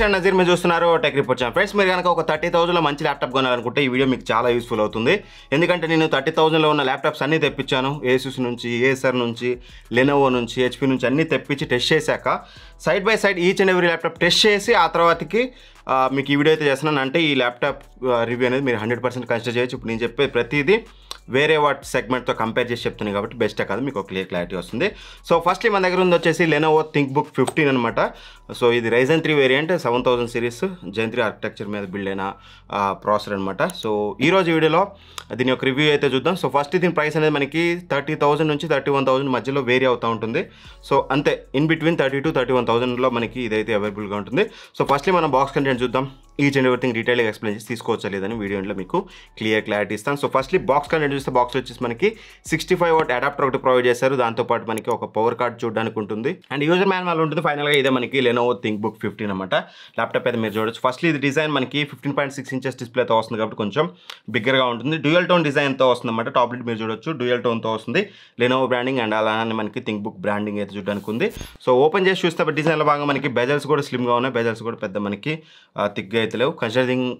And Nazir మీరు చూస్తున్నారు tech report channel. Friends, మీరు కనుక ఒక 30,000లో మంచి ల్యాప్టాప్ కొనాలనుకుంటే ఈ వీడియో మీకు చాలా యూస్ఫుల్ అవుతుంది. ఎందుకంటే నేను 30,000లో ఉన్న ల్యాప్టాప్స్ అన్నీ తెప్పించాను. ఏసూస్ నుంచి, ఏసర్ నుంచి, లెనోవో నుంచి, హెచ్పి నుంచి అన్నీ తెప్పించి టెస్ట్ చేశాక side by side each and every laptop test చేసి ఆ తర్వాతకి మీకు ఈ వీడియో అయితే చేస్తున్నాను. అంటే ఈ ల్యాప్టాప్ రివ్యూ అనేది మీరు 100% కన్సిడర్ చేయొచ్చు. ఇప్పుడు నేను చెప్పే ప్రతిదీ వేరే వాట్ సెగ్మెంట్తో కంపేర్ చేసి చెప్తున్నాను కాబట్టి బెస్టే కాదు, మీకు ఒక క్లారిటీ వస్తుంది. సో ఫస్ట్లీ మన దగ్గర ఉంది వచ్చేసి లెనోవో థింక్బుక్ 15 అనమాట. సో ఇది Ryzen 3 variant 7000 series Gen 3 architecture మీద బిల్డ్ అయిన ప్రాసెసర్ అనమాట. సో ఈరోజు వీడియోలో దీని యొక్క రివ్యూ అయితే చూద్దాం. సో ఫస్ట్ దీని ప్రైస్ అనేది మనకి 30,000 నుంచి 31,000 మధ్యలో వేరీ అవుతూ ఉంటుంది. సో అంతే, ఇన్ బిట్వీన్ 30,000 to 31,000లో మనకి ఇదైతే అవైలబుల్గా ఉంటుంది. సో ఫస్ట్లీ మనం బాక్స్ కంటెంట్ చూద్దాం. ఈచ్ అండ్ ఎవ్రీథింగ్ డీటెయిల్గా ఎక్స్ప్లెయిన్ చేసి తీసుకోవచ్చా లేదని వీడియోలో మీకు క్లారిటీ ఇస్తాను. సో ఫస్ట్లీ బాక్స్ కంటెంట్ చూస్తే బాక్స్లో వచ్చేసి మనకి 65 వాట్ అడాప్టర్ ఒకటి ప్రొవైడ్ చేశారు. దాంతోపాటు మనకి ఒక పవర్ కార్డ్ చూడడానికి ఉంటుంది అండ్ యూజర్ మాన్యువల్ ఉంటుంది. ఫైనల్గా ఇదే మనకి లెనోవో థింక్బుక్ 15 అనమాట. ల్యాప్టాప్ అయితే మీరు చూడొచ్చు. ఫస్ట్లీ ఇది డిజైన్ మనకి 15.6 ఇంచెస్ డిస్ప్లేతో వస్తుంది కాబట్టి కొంచెం బిగ్గర్గా ఉంటుంది. డ్యూయల్ టోన్ డిజైన్తో వస్తుంది అనమాట. టాప్ లిడ్ మీరు చూడొచ్చు డ్యూయల్ టోన్తో వస్తుంది. లెనోవో బ్రాండింగ్ అండ్ అలానే మనకి థింక్బుక్ బ్రాండింగ్ అయితే చూడడానికి ఉంది. సో ఓపెన్ చేసి చూస్తే డిజైన్లో భాగంగా మనకి బెజల్స్ కూడా స్లిమ్గా ఉన్నాయి. బెజల్స్ కూడా పెద్ద మనకి థిక్గా అయితే లేవు.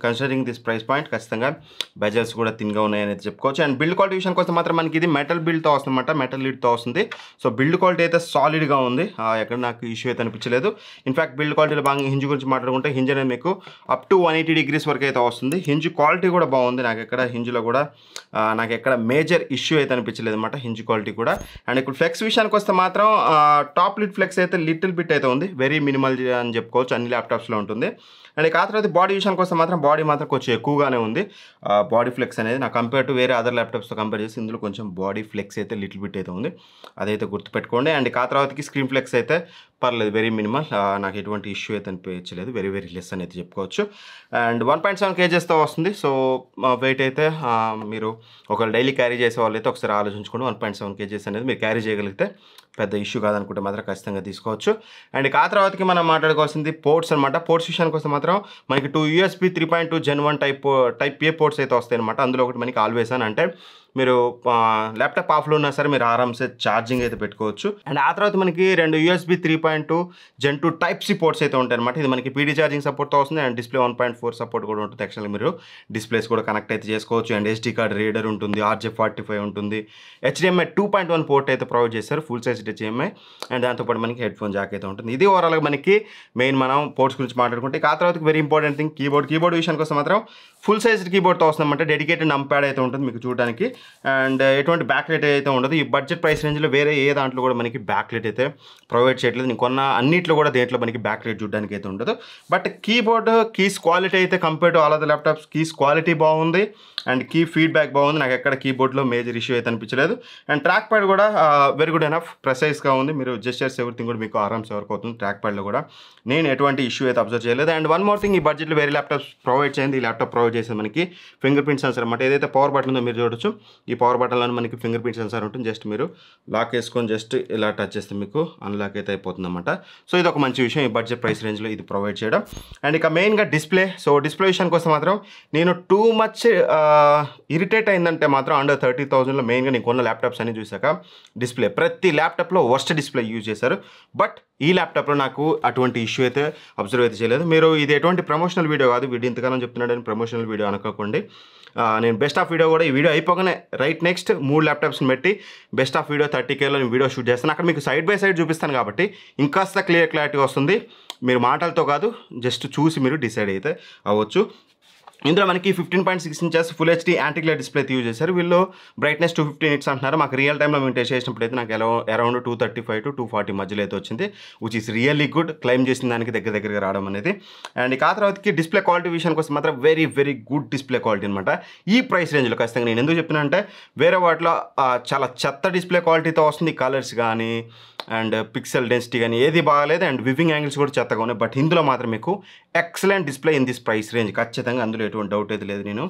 కన్సిడరింగ్ దిస్ ప్రైస్ పాయింట్ ఖచ్చితంగా బెజల్స్ కూడా థిన్గా ఉన్నాయని అయితే చెప్పుకోవచ్చు. అండ్ బిల్డ్ క్వాలిటీ విషయానికి వస్తే మాత్రం మనకి ఇది మెటల్ బిల్డ్తో వస్తుంది అనమాట. మెటల్ లిడ్తో వస్తుంది. సో బిల్డ్ క్వాలిటీ అయితే సాలిడ్గా ఉంది. ఎక్కడ నాకు ఇష్యూ అయితే అనిపించలేదు. ఇన్ఫాక్ట్ బిల్డ్ క్వాలిటీలో భాగంగా హింజ్ గురించి మాట్లాడుకుంటే హింజ్ అనేది మీకు అప్ టు 180 degrees వరకు అయితే వస్తుంది. హింజ్ క్వాలిటీ కూడా బాగుంది. నాకు ఎక్కడ హింజ్లో కూడా నాకు ఎక్కడ మేజర్ ఇష్యూ అయితే అనిపించలేదు అనమాట హింజ్ క్వాలిటీ కూడా. అండ్ ఇప్పుడు ఫ్లెక్స్ విషయానికి వస్తే మాత్రం టాప్ లిడ్ ఫ్లెక్స్ అయితే లిటిల్ బిట్ అయితే ఉంది. వెరీ మినిమల్ అని చెప్పుకోవచ్చు. అన్ని ల్యాప్టాప్స్లో ఉంటుంది. అండ్ ఆ తర్వాత బాడీ విషయానికి వస్తే మాత్రం బాడీ మాత్రం కొంచెం ఎక్కువగానే ఉంది. బాడీ ఫ్లెక్స్ అనేది నాకు కంపేర్ టు వేరే అదర్ ల్యాప్టాప్స్తో కంపేర్ చేసి ఇందులో కొంచెం బాడీ ఫ్లెక్స్ అయితే లిటిల్ బిట్ అయితే ఉంది. అదైతే గుర్తుపెట్టుకోండి. అండ్ ఆ తర్వాతకి స్క్రీన్ ఫ్లెక్స్ అయితే పర్లేదు, వెరీ మినిమల్. నాకు ఎటువంటి ఇష్యూ అయితే అనిపించలేదు. వెరీ వెరీ లెస్ అని అయితే చెప్పుకోవచ్చు. అండ్ 1.7 kgsతో వస్తుంది. సో వెయిట్ అయితే మీరు ఒకవేళ డైలీ క్యారీ చేసే వాళ్ళు అయితే ఒకసారి ఆలోచించుకోండి. 1.7 kgs అనేది మీరు క్యారీ చేయగలిగితే పెద్ద ఇష్యూ కాదనుకుంటే మాత్రం ఖచ్చితంగా తీసుకోవచ్చు. అండ్ ఆ తర్వాతకి మనం మాట్లాడుకోవాల్సింది పోర్ట్స్ అనమాట. పోర్ట్స్ విషయానికి వస్తే మాత్రం మనకి 2 USB 3.2 Gen 1 టైప్ ఏ పోర్ట్స్ అయితే వస్తాయి అనమాట. అందులో ఒకటి మనకి ఆల్వేస్ అని, అంటే మీరు ల్యాప్టాప్ ఆఫ్లో ఉన్నా సరే మీరు ఆరామ్సే ఛార్జింగ్ అయితే పెట్టుకోవచ్చు. అండ్ ఆ తర్వాత మనకి 2 USB 3.2 Gen 2 Type-C పోర్ట్స్ అయితే ఉంటాయి అనమాట. ఇది మనకి PD ఛార్జింగ్ సపోర్ట్తో వస్తుంది. అండ్ డిస్ప్లే 1.4 సపోర్ట్ కూడా ఉంటుంది. యాక్చువల్గా మీరు డిస్ప్లేస్ కూడా కనెక్ట్ అయితే చేసుకోవచ్చు. అండ్ SD కార్డ్ రీడర్ ఉంటుంది. RJ45 ఉంటుంది. HDMI 2.1 పోర్ట్ అయితే ప్రొవైడ్ చేస్తారు, ఫుల్ సైజ్ HDMI. అండ్ దాంతోపాటు మనకి హెడ్ ఫోన్ జాక్ అయితే ఉంటుంది. ఇది ఓవరాల్గా మనకి మెయిన్ మనం పోర్ట్స్ గురించి మాట్లాడుకుంటే. ఆ తర్వాత వెరీ ఇంపార్టెంట్ థింగ్ కీబోర్డ్ విషయానికి వస్తే మాత్రం ఫుల్ సైజ్ కీబోర్డ్తో వస్తుందన్నమాట. డెడికేటెడ్ నంప్యాడ్ అయితే ఉంటుంది మీకు చూడడానికి. అండ్ ఎటువంటి బ్యాక్ లైట్ అయితే ఉండదు. ఈ బడ్జెట్ ప్రైస్ రేంజ్లో వేరే ఏ దాంట్లో కూడా మనకి బ్యాక్ లైట్ అయితే ప్రొవైడ్ చేయట్లేదు. నేను కొన్న అన్నింటిలో కూడా దేంట్లో మనకి బ్యాక్ లైట్ చూడడానికి అయితే ఉండదు. బట్ కీబోర్డ్ కీస్ క్వాలిటీ అయితే compare to all of the laptops keys quality బాగుంది. అండ్ కీ ఫీడ్బ్యాక్ బాగుంది. నాకు ఎక్కడ కీబోర్డ్లో మేజర్ ఇష్యూ అయితే అనిపించలేదు. అండ్ ట్రాక్ ప్యాడ్ కూడా వెరీ గుడ్ ఎనఫ్, ప్రెసైజ్గా ఉంది. మీరు జెస్చర్స్ ఎవ్రీథింగ్ కూడా మీకు ఆరామ్స్ వర్క్ అవుతుంది. ట్రాక్ ప్యాడ్లో కూడా నేను ఎటువంటి ఇష్యూ అయితే అబ్జర్వ్ చేయలేదు. అండ్ వన్ మోర్ థింగ్, ఈ బడ్జెట్లో వేరే ల్యాప్టాప్స్ ప్రొవైడ్ చేయండి. ఈ ల్యాప్టాప్ ప్రొవైడ్ చేసేది మనకి ఫింగర్ ప్రింట్ సెన్సర్ అనమాట. ఏదైతే పవర్ బటన్ ఉందో మీరు చూడొచ్చు. ఈ పవర్ బటన్లో మనకి ఫింగర్ ప్రింట్ సెన్సార్ ఉంటుంది. జస్ట్ మీరు లాక్ వేసుకొని జస్ట్ ఇలా టచ్ చేస్తే మీకు అన్లాక్ అయితే అయిపోతుంది అనమాట. సో ఇది ఒక మంచి విషయం ఈ బడ్జెట్ ప్రైస్ రేంజ్లో ఇది ప్రొవైడ్ చేయడం. అండ్ ఇక మెయిన్గా డిస్ప్లే. సో డిస్ప్లే విషయానికి వస్తే మాత్రం నేను టూ మచ్ ఇరిటేట్ అయిందంటే మాత్రం అండర్ 30,000లో మెయిన్గా నేను కొన్న ల్యాప్టాప్స్ అన్ని చూసాక డిస్ప్లే ప్రతి ల్యాప్టాప్లో వర్స్ట్ డిస్ప్లే యూజ్ చేశారు. బట్ ఈ ల్యాప్టాప్లో నాకు అటువంటి ఇష్యూ అయితే అబ్జర్వ్ అయితే చేయలేదు. మీరు ఇది ఎటువంటి ప్రమోషనల్ వీడియో కాదు, వీడియో ఇంతకాలం చెప్తున్నాడని ప్రమోషనల్ వీడియో అనుకోకండి. నేను బెస్ట్ ఆఫ్ వీడియో కూడా ఈ వీడియో అయిపోగానే రైట్ నెక్స్ట్ 3 ల్యాప్టాప్స్ని పెట్టి బెస్ట్ ఆఫ్ వీడియో 30Kలో నేను వీడియో షూట్ చేస్తాను. అక్కడ మీకు సైడ్ బై సైడ్ చూపిస్తాను కాబట్టి ఇంకాస్త క్లారిటీ వస్తుంది. మీరు మాటలతో కాదు, జస్ట్ చూసి మీరు డిసైడ్ అయితే అవ్వచ్చు. ఇందులో మనకి 15.6 inches full HD anti glare display use చేశారు. వీళ్ళు బ్రైట్నెస్ 250 nits అంటున్నారు. మాకు రియల్ టైంలో మేము టెస్ట్ చేసినప్పుడు అయితే నాకు అరౌండ్ 235 to 240 మధ్యలో అయితే వచ్చింది, which is really good. Claim చేసిన దానికి దగ్గరగా రావడం అనేది. అండ్ ఆ తర్వాతకి డిస్ప్లే క్వాలిటీ విషయానికి వస్తే మాత్రం very very good display quality అనమాట. ఈ ప్రైస్ రేంజ్లో ఖచ్చితంగా నేను ఎందుకు చెప్పినా అంటే వేరే వాటిలో చాలా చెత్త డిస్ప్లే క్వాలిటీతో వస్తుంది. కలర్స్ కానీ అండ్ పిక్సెల్ డెన్సిటీ కానీ ఏది బాగాలేదు. అండ్ వివింగ్ యాంగిల్స్ కూడా చెత్తగా ఉన్నాయి. బట్ ఇందులో మాత్రం మీకు excellent display in this price range. ఖచ్చితంగా అందులో ఎటువంటి డౌట్ అయితే లేదు, నేను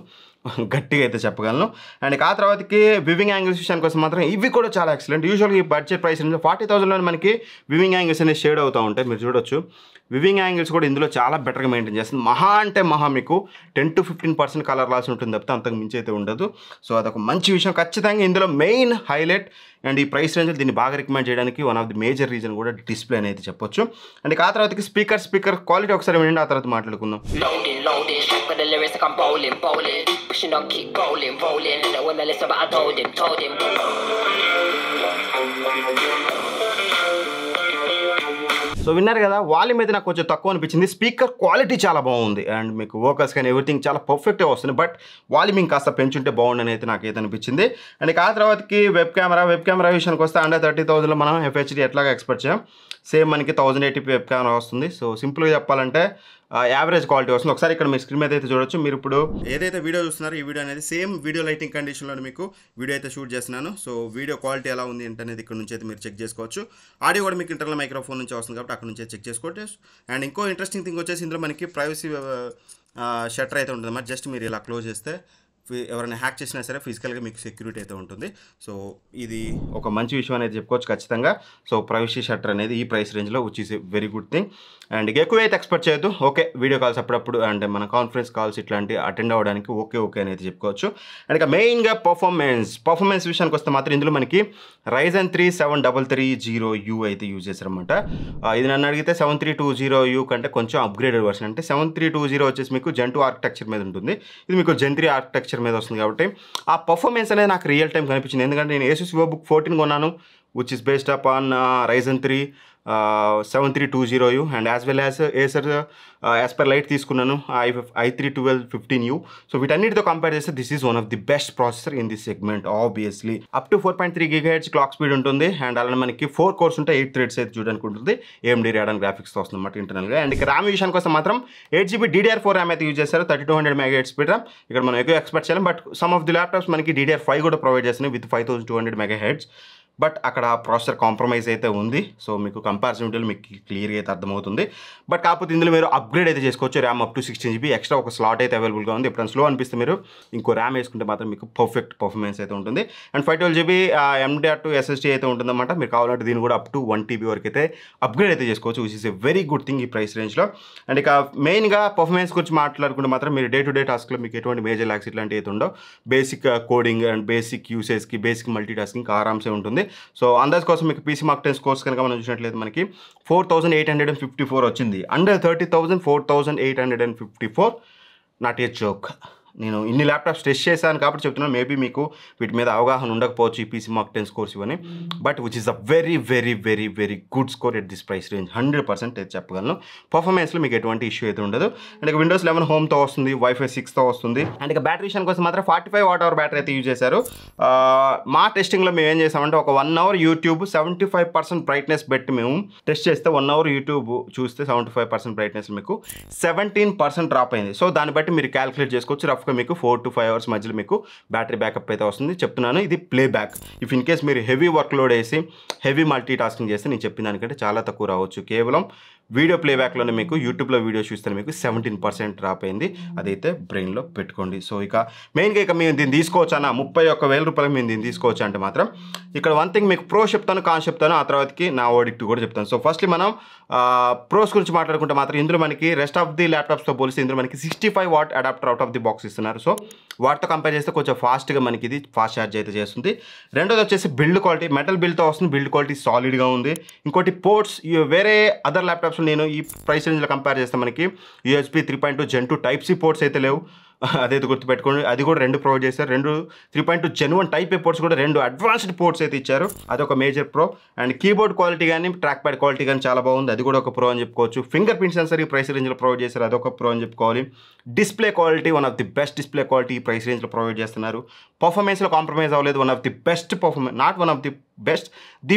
గట్టిగా అయితే చెప్పగలను. అండ్ ఆ తర్వాతకి వివింగ్ యాంగిల్స్ విషయానికి వస్తే మాత్రం ఇవి కూడా చాలా ఎక్సలెంట్. యూజువల్గా ఈ బడ్జెట్ ప్రైస్ రేంజ్ 40,000లో మనకి వివింగ్ యాంగిల్స్ అనేది షేడ్ అవుతూ ఉంటాయి. మీరు చూడొచ్చు వివింగ్ యాంగిల్స్ కూడా ఇందులో చాలా బెటర్గా మెయింటైన్ చేస్తుంది. మహా అంటే మహా మీకు 10 to 15% కలర్ లాస్ ఉంటుంది తప్పితే అంతకు మించి అయితే ఉండదు. సో అదొక మంచి విషయం. ఖచ్చితంగా ఇందులో మెయిన్ హైలైట్ అండ్ ఈ ప్రైస్ రేంజ్లో దీన్ని బాగా రికమెండ్ చేయడానికి one of the major reason కూడా డిస్ప్లే అనేది చెప్పొచ్చు. అండ్ ఆ తర్వాతకి స్పీకర్ క్వాలిటీ ఒకసారి వినండి, ఆ తర్వాత మాట్లాడుకుందాం. సో విన్నారు కదా, వాల్యూమ్ అయితే నాకు కొంచెం తక్కువ అనిపించింది. స్పీకర్ క్వాలిటీ చాలా బాగుంది అండ్ మీకు వోకల్స్ కానీ ఎవ్రీథింగ్ చాలా పర్ఫెక్ట్గా వస్తుంది. బట్ వాల్యూమ్ కాస్త పెంచుంటే బాగుండని అయితే నాకైతే అనిపించింది. అండ్ ఆ తర్వాతకి వెబ్ కెమెరా విషయానికి వస్తే అండర్ 30,000లో మనం FHD ఎట్లాగా ఎక్స్పెక్ట్ చేయం. సేమ్ మనకి 1080p వెబ్ కెమెరా వస్తుంది. సో సింపుల్గా చెప్పాలంటే యావరేజ్ క్వాలిటీ వస్తుంది. ఒకసారి ఇక్కడ మీ స్క్రీన్ మీద అయితే చూడొచ్చు. మీరు ఇప్పుడు ఏదైతే వీడియో చూస్తున్నారో ఈ వీడియో అనేది సేమ్ వీడియో లైటింగ్ కండిషన్లో మీకు వీడియో అయితే షూట్ చేస్తున్నాను. సో వీడియో క్వాలిటీ ఎలా ఉంది ఏంటనేది ఇక్కడ నుంచి అయితే మీరు చెక్ చేసుకోవచ్చు. ఆడియో కూడా మీకు ఇంటర్నల్ మైక్రోఫోన్ నుంచి వస్తుంది కాబట్టి అక్కడ నుంచి చెక్ చేసుకోవచ్చు. అండ్ ఇంకో ఇంట్రెస్టింగ్ థింగ్ వచ్చేసి ఇందులో మనకి ప్రైవసీ షట్టర్ అయితే ఉంటుంది. మరి జస్ట్ మీరు ఇలా క్లోజ్ చేస్తే ఎవరైనా హ్యాక్ చేసినా సరే ఫిజికల్గా మీకు సెక్యూరిటీ అయితే ఉంటుంది. సో ఇది ఒక మంచి విషయం అనేది చెప్పుకోవచ్చు ఖచ్చితంగా. సో ప్రైవసీ షట్టర్ అనేది ఈ ప్రైస్ రేంజ్లో which is a very good thing. And ఎక్కువ అయితే ఎక్స్పెక్ట్ చేయొద్దు. ఓకే, వీడియో కాల్స్ అప్పుడప్పుడు అంటే మన కాన్ఫరెన్స్ కాల్స్ ఇట్లాంటివి అటెండ్ అవ్వడానికి ఓకే అనేది చెప్పుకోవచ్చు. అండ్ ఇక మెయిన్గా పర్ఫార్మెన్స్ విషయానికి వస్తే మాత్రం ఇందులో మనకి Ryzen 3 7330U అయితే యూజ్ చేశారనమాట. ఇది నన్ను అడిగితే 7320U కంటే కొంచెం అప్గ్రేడెడ్ వర్షన్. అంటే 7320 వచ్చేసి మీకు Gen 2 ఆర్కిటెక్చర్ మీద ఉంటుంది, ఇది మీకు Gen 3 ఆర్కిటెక్చర్ మీద వస్తుంది. కాబట్టి ఆ పర్ఫార్మెన్స్ అనేది నాకు రియల్ టైం కనిపించింది. ఎందుకంటే నేను Asus VivoBook 14 కొన్నాను which is based up on Ryzen 3 7320U and as well as Acer as per light తీసుకున్నాను i3-1215U. సో వీటన్నిటితో కంపేర్ చేస్తే this is one of the best processor in this segment obviously. Up to 4.3 GHz clock speed ఉంటుంది. And అలానే మనకి 4 cores ఉంటే 8 threads అయితే చూడడానికి ఉంటుంది. AMD Radeon గ్రాఫిక్స్తో వస్తుంది అన్నమాట ఇంటర్నల్గా. అండ్ ఇక ర్యామ్ విషయానికి వస్తే మాత్రం 8GB DDR4 ర్యామ్ అయితే యూజ్ చేస్తారు. 3200 MHz స్పీడ్ ర్యామ్ ఇక్కడ మనం ఎక్కువ ఎక్స్పెక్ట్ చేయాలి. But some of the laptops మనకి DDR5 కూడా ప్రొవైడ్ చేస్తున్నాయి విత్ 5200 MHz. బట్ అక్కడ ప్రాసెసర్ కాంప్రమైజ్ అయితే ఉంది. సో మీకు కంపారిజన్ వీడియోలో మీకు క్లియర్గా అయితే అర్థమవుతుంది. బట్ కాకపోతే ఇందులో మీరు అప్గ్రేడ్ అయితే చేసుకోవచ్చు. RAM up to 16GB extra ఒక స్లాట్ అయితే అవైలబుల్గా ఉంది. ఎప్పుడైనా స్లో అనిపిస్తే మీరు ఇంకో ర్యామ్ వేసుకుంటే మాత్రం మీకు పర్ఫెక్ట్ పర్ఫార్మెన్స్ అయితే ఉంటుంది. అండ్ 512GB M.2 SSD అయితే ఉంటుందన్నమాట. మీరు కావాలంటే దీన్ని కూడా అప్ టు 1TB వరకు అయితే అప్గ్రేడ్ అయితే చేసుకోవచ్చు which is a very good thing ఈ ప్రైస్ రేంజ్లో. అండ్ ఇక మెయిన్గా పర్ఫార్మెన్స్ గురించి మాట్లాడుకుంటే మాత్రం మీరు డే టు డే టాస్క్లో మీకు ఎటువంటి మేజర్ ల్యాక్స్ ఇట్లాంటివి అయితే ఉండవు. బేసిక్ కోడింగ్ అండ్ బేసిక్ యూసేజ్కి బేసిక్ మల్టీ టాస్కింగ్ ఆరామ్సే ఉంటుంది. సో అందాజ్ కోసం మీకు PC Mark 10 స్కోర్స్ కనుక మనం చూసినట్లయితే మనకి 4854 వచ్చింది. Under 30,000 4854 not a joke. నేను ఇన్ని ల్యాప్టాప్స్ టెస్ట్ చేశాను కాబట్టి చెప్తున్నాను. మేబీ మీకు వీటి మీద అవగాహన ఉండకపోవచ్చు ఈ PC Mark 10 స్కోర్స్ ఇవన్నీ. But which is a very very very very good score at this price range. 100% అయితే చెప్పగలను. పర్ఫార్మెన్స్లో మీకు ఎటువంటి ఇష్యూ అయితే ఉండదు. అండ్ ఇక Windows 11 హోమ్తో వస్తుంది, Wi-Fi 6తో వస్తుంది. అండ్ ఇక బ్యాటరీ విషయానికి కోసం మాత్రం 45 Wh బ్యాటరీ అయితే యూజ్ చేశారు. మా టెస్టింగ్లో మేము ఏం చేసామంటే ఒక 1 hour యూట్యూబ్ 75% బ్రైట్నెస్ పెట్టి మేము టెస్ట్ చేస్తే 1 hour యూట్యూబ్ చూస్తే 75% బ్రైట్నెస్ మీకు 17% డ్రాప్ అయింది. సో దాన్ని బట్టి మీరు క్యాలిక్యులేట్ చేసుకోవచ్చు. రఫ్ మీకు 4 to 5 hours మధ్యలో మీకు బ్యాటరీ బ్యాకప్ అయితే వస్తుంది. చెప్తున్నాను ఇది play back. If in case మీరు హెవీ వర్క్ లోడ్ వేసి హెవీ మల్టీ టాస్కింగ్ చేస్తే నేను చెప్పిన దానికంటే చాలా తక్కువ రావచ్చు. కేవలం వీడియో ప్లేబ్యాక్లోనే మీకు యూట్యూబ్లో వీడియో చూస్తే మీకు 17% డ్రాప్ అయింది. అదైతే బ్రెయిన్లో పెట్టుకోండి. సో ఇక మెయిన్గా ఇక మేము దీన్ని తీసుకోవచ్చు అన్న 31,000 రూపాయలు మేము దీన్ని తీసుకోవచ్చు అంటే మాత్రం ఇక్కడ వన్ థింగ్ మీకు ప్రో చెప్తాను, కాన్ చెప్తాను, ఆ తర్వాతకి నా ఓడిక్ట్ కూడా చెప్తాను. సో ఫస్ట్లీ మనం ప్రోస్ గురించి మాట్లాడుకుంటే మాత్రం ఇందులో మనకి రెస్ట్ ఆఫ్ ది ల్యాప్టాప్స్తో పోలిస్తే ఇందులో మనకి 65 watt adapter out of the box ఇస్తున్నారు. సో వాటితో కంపేర్ చేస్తే కొంచెం ఫాస్ట్గా మనకి ఇది ఫాస్ట్ ఛార్జ్ అయితే చేస్తుంది. రెండోది వచ్చేసి బిల్డ్ క్వాలిటీ, మెటల్ బిల్డ్తో వస్తుంది. బిల్డ్ క్వాలిటీ సాలిడ్గా ఉంది. ఇంకోటి పోర్ట్స్ వేరే అదర్ ల్యాప్టాప్స్ నేను ఈ ప్రైస్ రేంజ్లో కంపేర్ చేస్తే మనకి USB 3.2 Gen 2 Type-C పోర్ట్స్ అయితే లేవు. అదైతే గుర్తుపెట్టుకోండి. అది కూడా 2 ప్రొవైడ్ చేశారు. 2 3.2 Gen 1 Type-A పోర్ట్స్ కూడా 2 అడ్వాన్స్డ్ పోర్ట్స్ అయితే ఇచ్చారు. అదొక major pro. And keyboard quality కానీ ట్రాక్ ప్యాడ్ క్వాలిటీ కానీ చాలా బాగుంది. అది కూడా ఒక ప్రో అని చెప్పుకోవచ్చు. ఫింగర్ ప్రింట్ సెన్సర్ ఈ ప్రైస్ రేంజ్లో ప్రొవైడ్ చేశారు. అదొక ప్రో అని చెప్పుకోవాలి. Display quality one of the best display quality ఈ ప్రైస్ రేంజ్లో ప్రొవైడ్ చేస్తున్నారు. పర్ఫార్మెన్స్లో కాంప్రమైజ్ అవ్వలేదు. One of the best performance, not one of the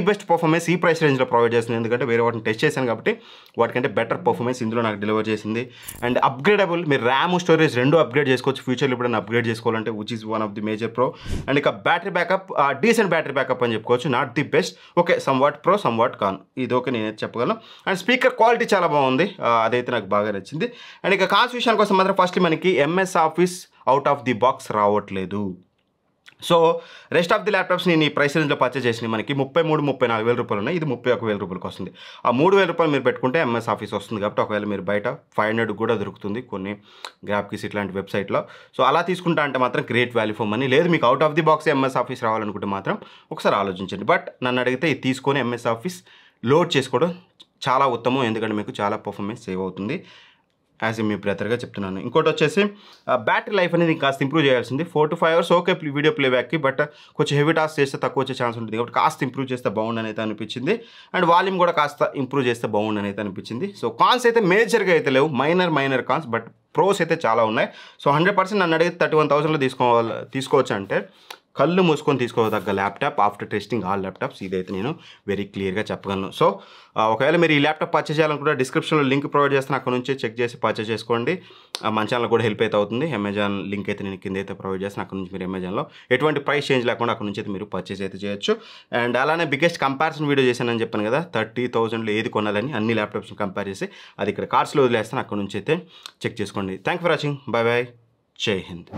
best performance ఈ ప్రైస్ రేంజ్లో ప్రొవైడ్ చేస్తుంది. ఎందుకంటే వేరే వాటిని టెస్ట్ చేశాను కాబట్టి వాటికంటే బెటర్ పర్ఫార్మెన్స్ ఇందులో నాకు డెలివర్ చేసింది. అండ్ అప్గ్రేడబుల్, మీరు ర్యామ్ స్టోరేజ్ 2 అప్గ్రేడ్ చేసుకోవచ్చు ఫ్యూచర్లో ఎప్పుడైనా అప్గ్రేడ్ చేసుకోవాలంటే which is one of the major pro. And ఇక battery backup decent battery backup అని చెప్పుకోవచ్చు. Not the best, okay somewhat pro somewhat con, ఇది ఓకే నేనైతే చెప్పగలను. అండ్ స్పీకర్ క్వాలిటీ చాలా బాగుంది, అదైతే నాకు బాగా నచ్చింది. అండ్ ఇక కాస్ట్ విషయానికి కోసం మాత్రం ఫస్ట్ మనకి MS Office out of the box రావట్లేదు. So rest of the laptops నేను ఈ ప్రైస్ రేంజ్లో పర్చేస్ చేసినాయి మనకి 33-34 వేల రూపాయలు ఉన్నాయి. ఇది 31,000 రూపాయలకి వస్తుంది. ఆ 3,000 రూపాయలు మీరు పెట్టుకుంటే ఎంఎస్ ఆఫీస్ వస్తుంది కాబట్టి ఒకవేళ మీరు బయట 500 కూడా దొరుకుతుంది కొన్ని గ్రాఫ్కిస్ ఇట్లాంటి వెబ్సైట్లో. సో అలా తీసుకుంటా అంటే మాత్రం గ్రేట్ వాల్యూ ఫర్ మనీ. లేదు మీకు out of the box MS office రావాలనుకుంటే మాత్రం ఒకసారి ఆలోచించండి. బట్ నన్ను అడిగితే ఇది తీసుకొని ఎంఎస్ ఆఫీస్ లోడ్ చేసుకోవడం చాలా ఉత్తమం, ఎందుకంటే మీకు చాలా పర్ఫార్మెన్స్ సేవ్ అవుతుంది. యాజ్ మీ బ్రదర్గా చెప్తున్నాను. ఇంకోటి వచ్చేసి బ్యాటరీ లైఫ్ అనేది కాస్త ఇంప్రూవ్ చేయాల్సింది. 4 to 5 hours ఓకే వీడియో ప్లేబ్యాక్కి, బట్ కొంచెం హెవీ టాస్క్ చేస్తే తక్కువ వచ్చే ఛాన్స్ ఉంటుంది కాబట్టి కాస్త ఇంప్రూవ్ చేస్తే బాగుండని అయితే అనిపించింది. అండ్ వాల్యూమ్ కూడా కాస్త ఇంప్రూవ్ చేస్తే బాగుండని అయితే అనిపించింది. సో కాన్స్ అయితే మేజర్గా అయితే లేవు, మైనర్ కాన్స్, బట్ ప్రోస్ అయితే చాలా ఉన్నాయి. సో 100% నన్ను అడిగితే 31,000లో తీసుకోవచ్చు అంటే కళ్ళు మూసుకొని తీసుకోదగ్గ laptop after testing all laptops, ఇదైతే నేను వెరీ క్లియర్గా చెప్పగలను. సో ఒకవేళ మీరు ఈ ల్యాప్టాప్ పర్చేస్ చేయాలనుకుంటే డిస్క్రిప్షన్లో లింక్ ప్రొవైడ్ చేస్తాను, అక్కడ నుంచి చెక్ చేసి పర్చేస్ చేసుకోండి. మన ఛానల్ కూడా హెల్ప్ అయితే అవుతుంది. అమెజాన్ లింక్ అయితే నేను కింద అయితే ప్రొవైడ్ చేస్తాను, అక్కడ నుంచి మీరు అమెజాన్లో ఎటువంటి ప్రైస్ చేంజ్ లేకుండా అక్కడ నుంచి అయితే మీరు పర్చేస్ అయితే చేయొచ్చు. అండ్ అలానే బిగ్గెస్ట్ కంపారిజన్ వీడియో చేశానని చెప్పాను కదా, 30,000లో ఏది కొనాలని అన్ని ల్యాప్టాప్స్ని కంపేర్ చేసి అది ఇక్కడ కార్డ్స్లో వదిలేస్తాను, అక్కడ నుంచి అయితే చెక్ చేసుకోండి. Thank for watching. By by. జై హింద్.